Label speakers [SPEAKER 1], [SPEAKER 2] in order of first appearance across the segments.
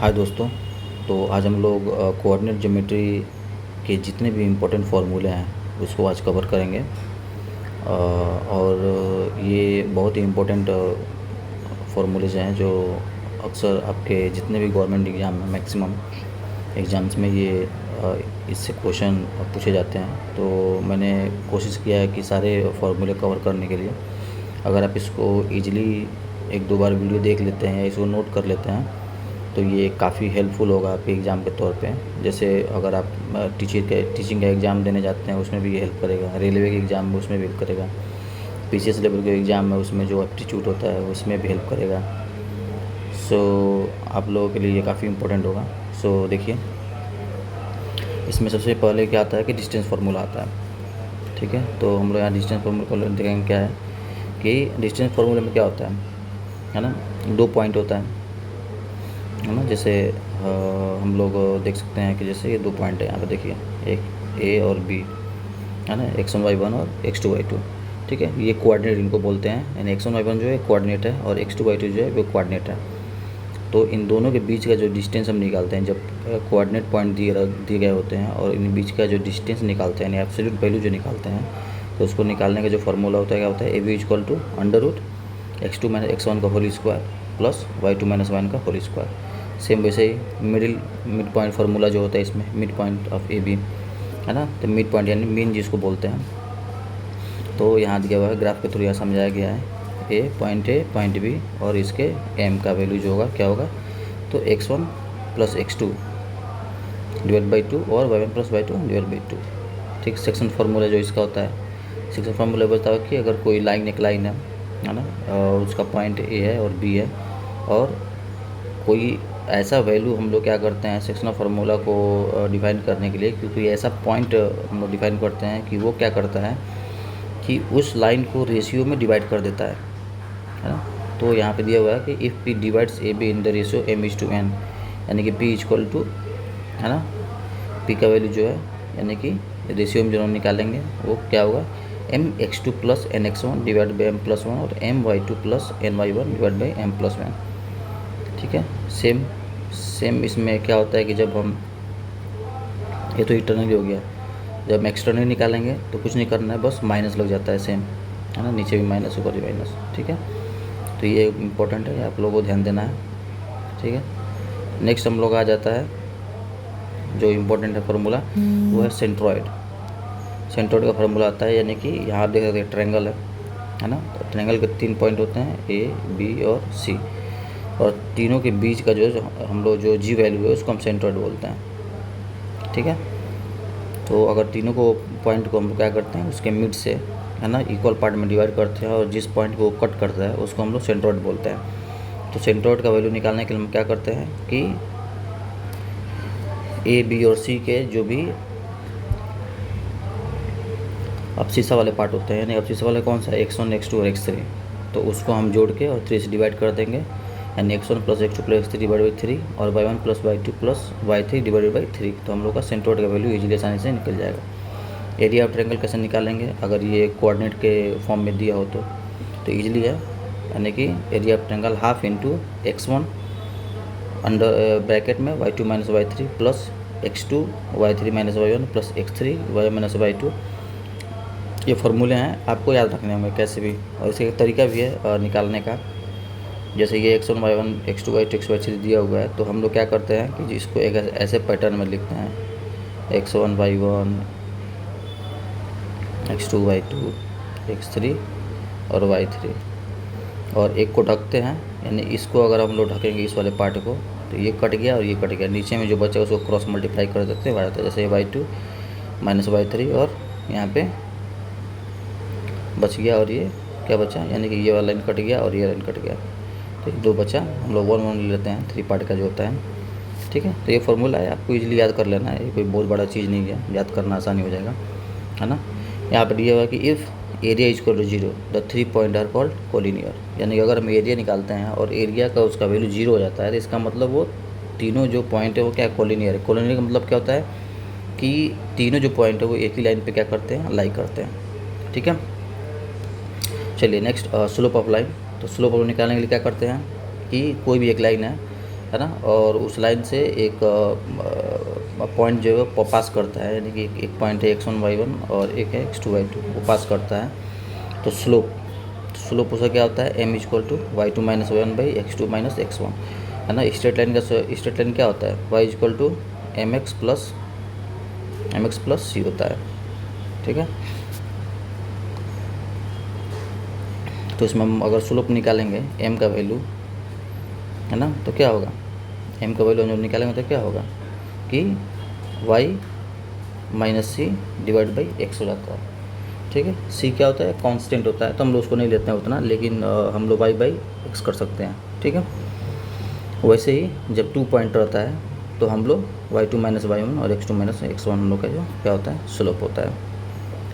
[SPEAKER 1] हाय दोस्तों। तो आज हम लोग कोऑर्डिनेट ज्योमेट्री के जितने भी इम्पोर्टेंट फार्मूले हैं उसको आज कवर करेंगे। और ये बहुत ही इम्पोर्टेंट फार्मूलेज हैं जो अक्सर आपके जितने भी गवर्नमेंट एग्ज़ाम में मैक्सिमम एग्ज़ाम्स में ये इससे क्वेश्चन पूछे जाते हैं। तो मैंने कोशिश किया है कि सारे फार्मूले कवर करने के लिए अगर आप इसको ईज़िली एक दो बार वीडियो देख लेते हैं या इसको नोट कर लेते हैं तो ये काफ़ी हेल्पफुल होगा आपके एग्ज़ाम के तौर पे। जैसे अगर आप टीचिंग का एग्ज़ाम देने जाते हैं उसमें भी ये हेल्प करेगा, रेलवे के एग्ज़ाम में उसमें भी हेल्प करेगा, पीसीएस लेवल के एग्ज़ाम में उसमें जो एप्टीट्यूड होता है उसमें भी हेल्प करेगा। सो आप लोगों के लिए ये काफ़ी इम्पोर्टेंट होगा। सो देखिए, इसमें सबसे पहले क्या आता है कि डिस्टेंस फार्मूला आता है। ठीक है, तो हम लोग यहाँ डिस्टेंस फार्मूला देखेंगे क्या है कि डिस्टेंस फार्मूले में क्या होता है ना, 2 पॉइंट होता है ना। जैसे हम लोग देख सकते हैं कि जैसे ये 2 पॉइंट है यहाँ पे, देखिए एक ए और बी है ना, x1 y1 और x2 y2। ठीक है, ये कोऑर्डिनेट इनको बोलते हैं, यानी x1 y1 जो है कोऑर्डिनेट है और x2 y2 जो है वो कोऑर्डिनेट है। तो इन दोनों के बीच का जो डिस्टेंस हम निकालते हैं जब कोऑर्डिनेट पॉइंट दिए गए होते हैं और इन बीच का जो डिस्टेंस निकालते हैं यानी एब्सोल्यूट वैल्यू जो निकालते हैं, तो उसको निकालने का जो फार्मूला होता है क्या होता है, A B equal to under root x2 minus x1 का whole square plus y2 minus y1 का होल स्क्वायर। सेम वैसे ही मिड पॉइंट फार्मूला जो होता है इसमें, mid point of A B है ना, तो मिड पॉइंट यानी मीन जिसको बोलते हैं। तो यहाँ दिया हुआ है ग्राफ के थ्रू यहाँ समझाया गया है, ए पॉइंट बी और इसके एम का वैल्यू जो होगा क्या होगा, तो x1 plus x2 divide by 2 और y1 plus y2 divide by 2। ठीक, सेक्शन फार्मूला जो इसका होता है, सेक्शन फार्मूला बताओ कि अगर कोई लाइन एक लाइन है ना, और उसका पॉइंट ए है और बी है और कोई ऐसा वैल्यू हम लोग क्या करते हैं सेक्शनल फार्मूला को डिफाइन करने के लिए, क्योंकि ऐसा पॉइंट हम लोग डिफाइन करते हैं कि वो क्या करता है कि उस लाइन को रेशियो में डिवाइड कर देता है ना। तो यहाँ पे दिया हुआ है कि if P divides A B in the ratio M is to N, यानी कि पी इक्वल टू है ना, पी का वैल्यू जो है यानी कि रेशियो में जो हम निकालेंगे वो क्या होगा, M X two plus N X one divide by M plus one और M Y two plus N Y one divide by M plus one. ठीक है, सेम इसमें क्या होता है कि जब हम, ये तो इंटरनली हो गया, जब हम एक्सटर्नली निकालेंगे तो कुछ नहीं करना है, बस माइनस लग जाता है सेम है ना, नीचे भी माइनस ऊपर भी माइनस। ठीक है, तो ये इम्पोर्टेंट है, आप लोगों को ध्यान देना है। ठीक है, नेक्स्ट हम लोग आ जाता है जो इम्पोर्टेंट है फार्मूला, वो है सेंट्रॉइड। सेंट्रॉइड का फार्मूला आता है, यानी कि यहाँ आप देख सकते हैं ट्रायंगल है ना, तो ट्रायंगल के 3 पॉइंट होते हैं ए बी और सी, और तीनों के बीच का जो हम लोग जो जी वैल्यू है उसको हम सेंट्रॉइड बोलते हैं। ठीक है, तो अगर तीनों को पॉइंट को हम क्या करते हैं उसके मिड से है ना इक्वल पार्ट में डिवाइड करते हैं और जिस पॉइंट को कट करता है उसको हम लोग सेंट्रॉइड बोलते हैं। तो सेंट्रॉइड का वैल्यू निकालने के लिए हम क्या करते हैं कि ए बी और सी के जो भी अबसीसा वाले पार्ट होते हैं, यानी अबसीसा वाले कौन सा है, x1 x2 और x3, तो उसको हम जोड़ के और 3 से डिवाइड कर देंगे, यानी x1 plus x2 plus x3 divide by 3 और y1 plus y2 plus y3 divided by 3। तो हम लोग का सेंट्रॉइड का वैल्यू इजीली आसानी से निकल जाएगा। एरिया ऑफ ट्रायंगल कैसे निकालेंगे, अगर ये कोऑर्डिनेट के फॉर्म में दिया हो तो ईजिली है, यानी कि area of triangle half into x1 under bracket में y2 minus y3 plus x2 y3 minus y1 plus x3 y minus y2। ये फार्मूले हैं, आपको याद रखने होंगे कैसे भी, और इसका एक तरीका भी है निकालने का। जैसे ये x1 y1 x2 y2 x3 दिया हुआ है, तो हम लोग क्या करते हैं कि इसको एक ऐसे पैटर्न में लिखते हैं, x1 y1 x2 y2 x3 और y3, और एक को ढकते हैं, यानी इसको अगर हम लोग ढकेंगे इस वाले पार्ट को तो ये कट गया और ये कट गया, नीचे में जो बचा उसको क्रॉस मल्टीप्लाई कर देते हैं, जैसे y2 माइनस y3 और यहाँ पे बच गया और ये क्या बचा, यानी कि ये वाला लाइन कट गया और ये लाइन कट गया, तो दो बचा, हम लोग 1 1 ले लेते हैं 3 पार्ट का जो होता है। ठीक है, तो ये फार्मूला है, आपको इजीली याद कर लेना है, ये कोई बहुत बड़ा चीज़ नहीं है, याद करना आसानी हो जाएगा है ना। यहाँ पर दिया हुआ कि if area is equal to 0 the 3 point are called collinear, यानी कि अगर हम एरिया निकालते हैं और एरिया का उसका वैल्यू 0 हो जाता है तो इसका मतलब वो तीनों जो पॉइंट है वो क्या कोलिनियर है। कोलिनियर का मतलब क्या होता है कि तीनों जो पॉइंट है वो एक ही लाइन पे क्या करते हैं, लाई करते हैं। ठीक है, चलिए नेक्स्ट स्लोप ऑफ लाइन। तो स्लोप ऑफ निकालने के लिए क्या करते हैं कि कोई भी एक लाइन है है ना, और उस लाइन से एक पॉइंट जो है पास करता है, यानी कि एक पॉइंट है x1 y1 और एक है x2 y2, वो पास करता है। तो स्लोप उसका क्या होता है, m equal to y2 minus y1 by x2 minus x1, है ना। स्ट्रेट लाइन क्या होता है, y equal to mx plus c होता है, ठीक है। तो इसमें हम अगर स्लोप निकालेंगे m का वैल्यू, है ना, तो क्या होगा, m का वैल्यू जो निकालेंगे तो क्या होगा कि y minus C divide by X हो जाता है, ठीक है। c क्या होता है, कांस्टेंट होता है, तो हम लोग उसको नहीं लेते हैं उतना, लेकिन हम लोग y बाई एक्स कर सकते हैं, ठीक है। वैसे ही जब 2 पॉइंट रहता है तो हम लोग y2 माइनस y1 और x2 माइनस x1 हम लोग का जो क्या होता है, स्लोप होता है,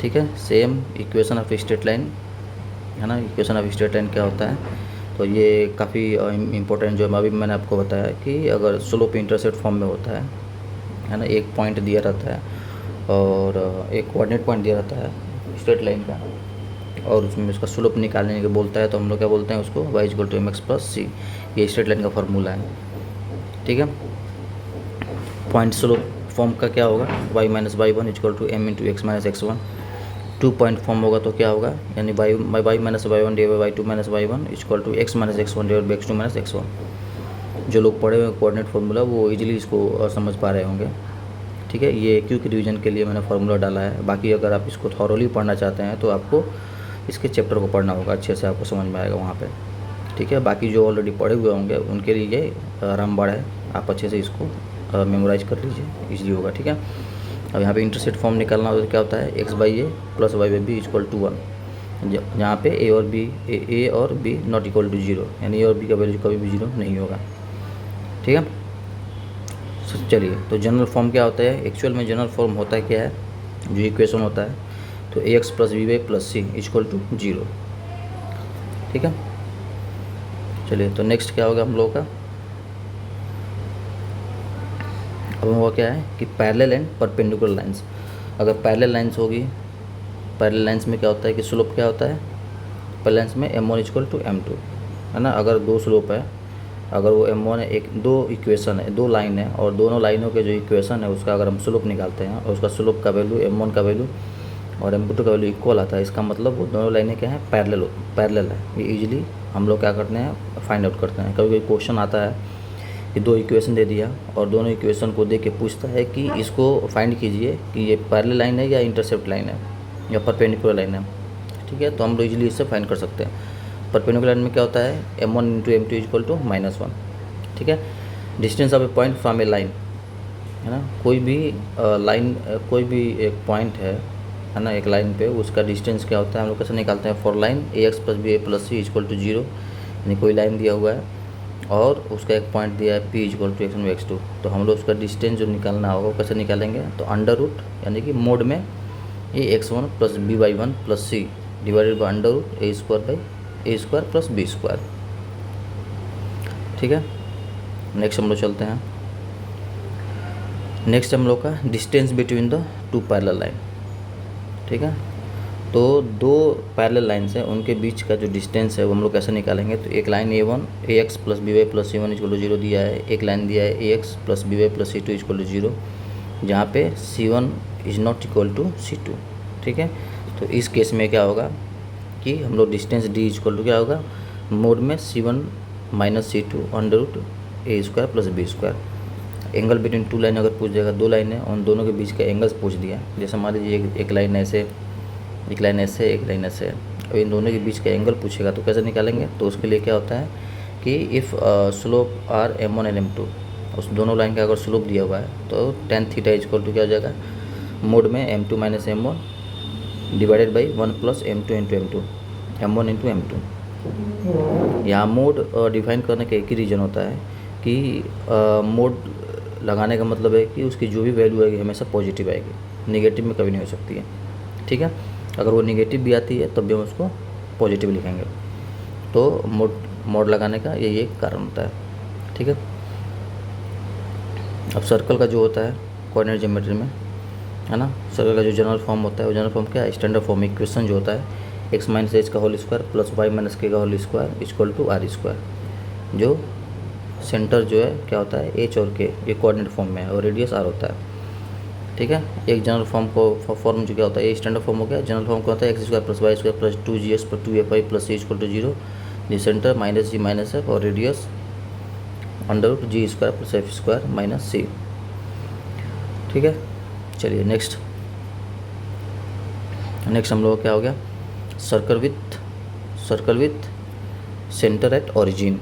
[SPEAKER 1] ठीक है। Same equation of straight line, है ना। इक्वेशन ऑफ स्ट्रेट लाइन क्या होता है, तो ये काफ़ी इंपॉर्टेंट जो अभी मैंने आपको बताया कि अगर स्लोप इंटरसेप्ट फॉर्म में होता है ना, एक पॉइंट दिया रहता है और एक कोऑर्डिनेट पॉइंट दिया रहता है स्ट्रेट लाइन का, और उसमें उसका स्लोप निकालने के बोलता है, तो हम लोग क्या बोलते हैं उसको, y equal to mx plus सी, ये स्ट्रेट लाइन का फार्मूला है, ठीक है। पॉइंट स्लोप फॉर्म का क्या होगा, y minus y1 equal to m into X minus x1। 2 point form होगा तो क्या होगा, यानी y minus y1 divide by y2 minus y1 equal to x minus x1 divide by x2 minus x1। जो लोग पढ़े हुए कोऑर्डिनेट फार्मूला वो इजीली इसको समझ पा रहे होंगे, ठीक है। ये क्यू की रिवीजन के लिए मैंने फार्मूला डाला है, बाकी अगर आप इसको थॉरोली पढ़ना चाहते हैं तो आपको इसके चैप्टर को पढ़ना होगा, अच्छे से आपको समझ में आएगा वहाँ पे, ठीक है। बाकी जो ऑलरेडी पढ़े हुए होंगे उनके लिए ये रामबाण है, आप अच्छे से इसको मेमोराइज कर लीजिए, इजीली होगा, ठीक है। अब यहाँ पे इंटरसेप्ट फॉर्म निकालना हो तो क्या होता है, X by A plus Y by B equal to 1, जहाँ पे ए और बी नॉट इक्वल टू 0, यानी ए और बी का वैल्यू कभी भी 0 नहीं होगा, ठीक है। चलिए, तो जनरल फॉर्म क्या होता है, एक्चुअल में जनरल फॉर्म होता है क्या है, जो इक्वेशन होता है, तो A X plus B Y plus C equal to 0, ठीक है। चलिए, तो नेक्स्ट क्या होगा हम लोगों का, अब हुआ क्या है कि पैरेलल एंड परपेंडिकुलर लाइंस। अगर पैरेलल लाइंस होगी, पैरेलल लाइंस में क्या होता है कि स्लोप क्या होता है, पैरेलल लाइंस में m1 इक्वल टू m2, है ना। अगर दो स्लोप है, अगर वो m1 है, दो इक्वेशन है, दो लाइन है, और दोनों लाइनों के जो इक्वेशन है उसका अगर हम स्लोप निकालते हैं और उसका स्लोप का वैल्यू m1 का वैल्यू और m2 का वैल्यू इक्वल आता है, इसका मतलब वो दोनों लाइनें क्या है, पैरेलल है। ये इजीली हम लोग क्या करते हैं, फाइंड आउट करते हैं। कभी कोई क्वेश्चन आता है कि दो इक्वेशन दे दिया और दोनों इक्वेशन को दे के पूछता है कि इसको फाइंड कीजिए कि ये पैरेलल लाइन है या इंटरसेप्ट लाइन है या परपेंडिकुलर लाइन है, ठीक है। तो हम लोग इजीली इससे फाइंड कर सकते हैं। परपेंडिकुलर लाइन में क्या होता है, m1 into m2 equal to -1, ठीक है। Distance of A point from A line, है ना। कोई भी लाइन, कोई भी एक पॉइंट है ना, एक लाइन पे उसका डिस्टेंस क्या होता है, हम लोग कैसे निकालते हैं, for line A X plus B A plus C equal to 0, यानी कोई लाइन दिया हुआ है और उसका एक पॉइंट दिया है p equal to x1 x2, तो हम लोग उसका डिस्टेंस जो निकालना होगा कैसे निकालेंगे, तो अंडर रूट यानी कि मोड में A x1 plus B by 1 plus C divided by under root A square by A square plus B square, ठीक है। नेक्स्ट हम लोग चलते हैं, नेक्स्ट हम लोग का distance between the two parallel line, ठीक है। तो दो पैरेलल लाइन्स हैं, उनके बीच का जो डिस्टेंस है वो हम लोग कैसे निकालेंगे, तो एक line a1 ax plus B Y plus c1 equal to 0 दिया है, एक लाइन दिया है ax plus B Y plus c2 equal to 0, जहाँ पे c1 is not equal to c2, ठीक है। तो इस केस में क्या होगा कि हम लोग डिस्टेंस d इक्वल टू क्या होगा, मोड में c1 minus c2 under root A square plus B square. Angle between two line अगर पूछ जाएगा, दो लाइन है उन दोनों के बीच का एंगल्स पूछ दिया, जैसे मान लीजिए एक लाइन ऐसे, एक लाइन ऐसे, एक लाइन ऐसे, अब इन दोनों के बीच का एंगल पूछेगा तो कैसे निकालेंगे, तो उसके लिए क्या होता है कि if slope are m1 and m2, उस दोनों लाइन का अगर स्लोप दिया हुआ है तो tan थीटा इक्वल टू क्या हो जाएगा, मोड में m2 minus m1 divided by 1 plus m2 into m2, m1 into m2। यहाँ मोड डिफाइन करने का एक ही रीज़न होता है कि मोड लगाने का मतलब है कि उसकी जो भी वैल्यू आएगी हमेशा पॉजिटिव आएगी, नेगेटिव में कभी नहीं हो सकती है, ठीक है। अगर वो नेगेटिव भी आती है तब भी हम उसको पॉजिटिव लिखेंगे, तो मोड लगाने का यही एक कारण होता है, ठीक है। अब सर्कल का जो होता है कोऑर्डिनेट ज्योमेट्री में, है ना, सर्कल का जो जनरल फॉर्म होता है वो जनरल फॉर्म क्या है, स्टैंडर्ड फॉर्म इक्वेशन जो होता है x माइनस एच का whole square plus y minus K का whole square equal to r square, जो सेंटर जो है क्या होता है एच और के, ये कोऑर्डिनेट फॉर्म में है और रेडियस आर होता है। ठीक है, एक जनरल फॉर्म को फॉर्म जो क्या होता है, ये स्टैंडर्ड फॉर्म हो गया। जनरल फॉर्म क्या होता है, X square plus Y square plus 2gx पर 2fy plus c equal to 0, G centre minus G minus F और radius under root G square plus F square minus C. ठीक है, चलिए नेक्स्ट हम लोग क्या हो गया, circle with centre at origin.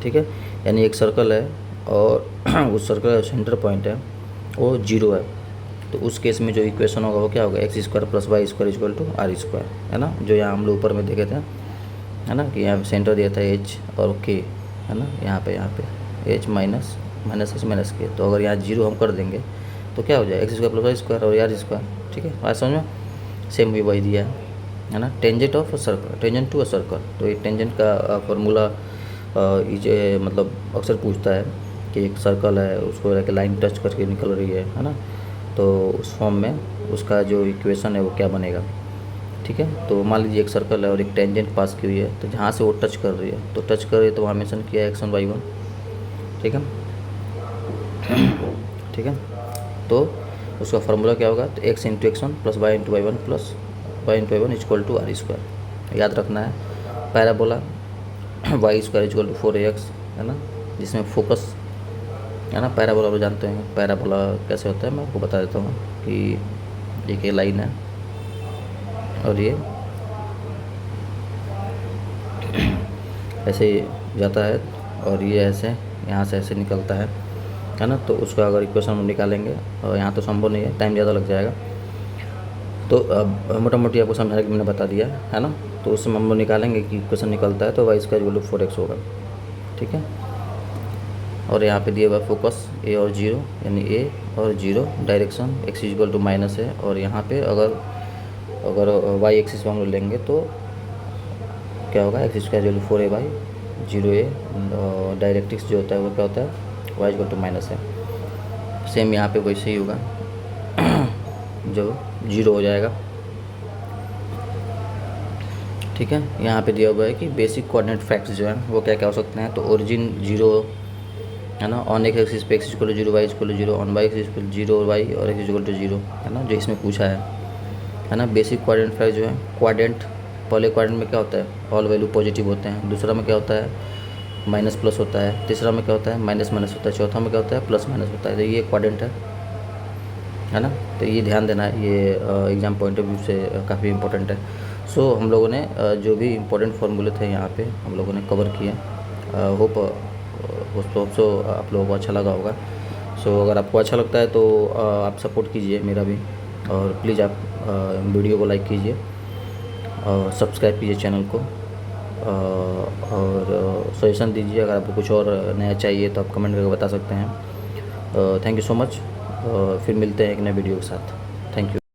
[SPEAKER 1] ठीक है, यानी एक सर्कल है और उस सर्कल का सेंटर पॉइंट है वो 0 है, तो उस केस में जो इक्वेशन होगा वो क्या होगा, X square plus Y square equal to R square, है ना, जो यहाँ हम लोग ऊपर में देखे थे, है ना, कि यहाँ सेंटर दिया था एच और के, है ना, यहाँ पे एच माइनस एच माइनस के, तो अगर यहाँ 0 हम कर देंगे तो क्या हो जाए, X square plus Y square और आर स्क्वायर। ठीक है, बात समझ में, सेम भी वही दिया है ना, tangent of a circle, tangent to a circle, तो ये टेंजेंट का फॉर्मूला ये मतलब अक्सर पूछता है कि एक सर्कल है उसको एक लाइन टच करके निकल रही है ना, तो उस फॉर्म में उसका जो इक्वेशन है वो क्या बनेगा। ठीक है, तो मान लीजिए एक सर्कल है और एक टेंजेंट पास की हुई है, तो जहाँ से वो टच कर रही है तो टच कर रही है तो वहाँ मेंशन किया है x1 y1। ठीक है, ठीक है, तो उसका फार्मूला क्या होगा, तो x into x1 plus y into y1 plus y into y1 equal to R square. याद रखना है parabola y square equal to 4ax, है ना, जिसमें फोकस है ना, पैराबोला आप जानते हैं पैराबोला कैसे होता है, मैं आपको बता देता हूँ कि एक लाइन है और ये ऐसे जाता है और ये ऐसे यहाँ से ऐसे निकलता है ना, तो उसका अगर इक्वेशन हम निकालेंगे और यहाँ तो संभव नहीं है, टाइम ज़्यादा लग जाएगा, तो अब मोटा मोटी आपको समझाने के मैंने बता दिया है ना, तो उसमें हम लोग निकालेंगे कि इक्वेशन निकलता है तो Y square equal to 4x होगा। ठीक है, और यहाँ पे दिया हुआ फोकस ए और 0, यानी ए और 0, direction X equal to minus है, और यहाँ पे अगर वाई एक्सिस में हम लोग लेंगे तो क्या होगा, X square equal to 4a/, 0a, directrix जो होता है वो क्या होता है, वाई इक्वल टू माइनस है। सेम यहाँ पे वैसे ही होगा जो 0 हो जाएगा। ठीक है, यहाँ पे दिया हुआ है कि बेसिक कोऑर्डिनेट फैक्ट्स जो हैं वो क्या क्या हो सकते हैं, तो ओरिजिन 0 है ना, ऑन एक्स एक्सिस पे X equal to 0, Y equal to 0, on Y axis equal to 0 Y और एक्स इक्वल टू 0, है ना, जो इसमें पूछा है ना। बेसिक कोऑर्डिनेट फैक्ट जो है, क्वाड्रेंट, पहले क्वाड्रेंट में क्या होता है, ऑल वैल्यू पॉजिटिव होते हैं, दूसरा में क्या होता है माइनस प्लस होता है, तीसरा में क्या होता है माइनस माइनस होता है, चौथा में क्या होता है प्लस माइनस होता है, तो ये क्वाड्रेंट है ना, तो ये ध्यान देना है, ये एग्ज़ाम पॉइंट ऑफ व्यू से काफ़ी इंपॉर्टेंट है। सो हम लोगों ने जो भी इम्पोर्टेंट फार्मूले थे यहाँ पे हम लोगों ने कवर किए। होप सो आप लोगों को अच्छा लगा होगा। सो अगर आपको अच्छा लगता है तो आप सपोर्ट कीजिए मेरा भी, और प्लीज़ आप वीडियो को लाइक कीजिए और सब्सक्राइब कीजिए चैनल को, और सजेशन दीजिए, अगर आपको कुछ और नया चाहिए तो आप कमेंट करके बता सकते हैं। थैंक यू सो मच, फिर मिलते हैं एक नए वीडियो के साथ। Thank you.